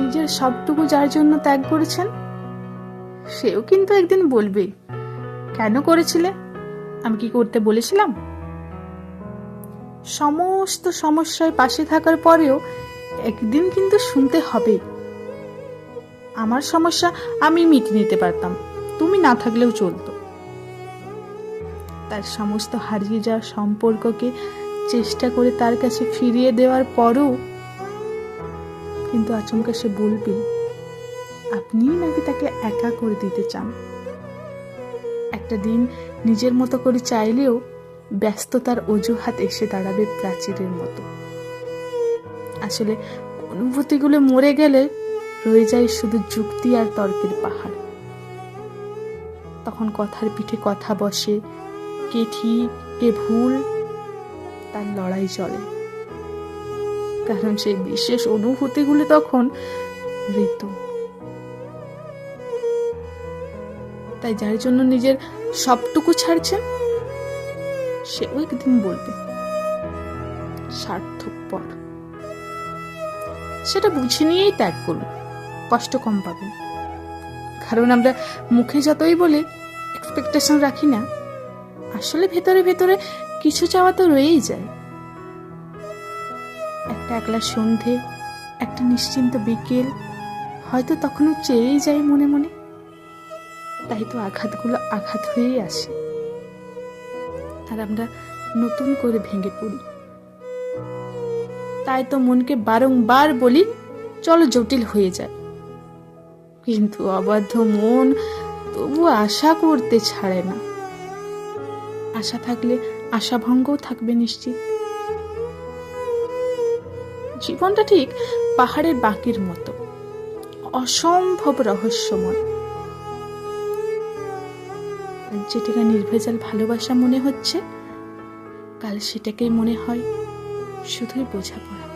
নিজের সবটুকু যার জন্য ত্যাগ করেছেন, সেও কিন্তু একদিন বলবে, কেন করেছিলে? আমি কি করতে বলেছিলাম? সমস্ত সমস্যায় পাশে থাকার পরেও একদিন কিন্তু শুনতে হবে, আমার সমস্যা আমি মিটিয়ে নিতে পারতাম, তুমি না থাকলেও চলতো। তার সমস্ত হারিয়ে যাওয়া সম্পর্ককে চেষ্টা করে তার কাছে ফিরিয়ে দেওয়ার পরও কিন্তু আচমকা সে বলবে, আপনি নাকি তাকে একা করে দিতে চান। একটা দিন নিজের মতো করে চাইলেও ব্যস্ততার অজুহাত এসে দাঁড়াবে প্রাচীরের মতো। আসলে অনুভূতিগুলো মরে গেলে রয়ে যায় শুধু যুক্তি আর তর্কের পাহাড়। তখন কথার পিঠে কথা বসে, কে ঠিক কে ভুল তার লড়াই চলে, কারণ সেই বিশেষ অনুভূতিগুলো তখন ঋতু। তাই যার জন্য নিজের সবটুকু ছাড়ছেন, সেও একদিন বলবে স্বার্থপর। সেটা বুঝে নিয়েই ত্যাগ করুন, কষ্ট কম পাবেন। কারণ আমরা মুখে যতই বলে এক্সপেকটেশন রাখি না, আসলে ভেতরে ভেতরে কিছু চাওয়া তো রয়েই যায়। একটা একলা সন্ধে, একটা নিশ্চিন্ত বিকেল, হয়তো তখনও চেয়েই যায় মনে মনে। তাই তো আঘাতগুলো আঘাত হয়েই আসে, আর আমরা নতুন করে ভেঙে পড়ি। তাই তো মনকে বারংবার বলি, চলো জটিল হয়ে যায়। কিন্তু অবাধ্য মন তবু আশা করতে ছাড়ে না। আশা থাকলে আশাভঙ্গও থাকবে নিশ্চিত। জীবনটা ঠিক পাহাড়ের বাঁকের মতো, অসম্ভব রহস্যময়। যেটাকে নির্ভেজাল ভালোবাসা মনে হচ্ছে, কাল সেটাকেই মনে হয় শুধুই বোঝাপড়া।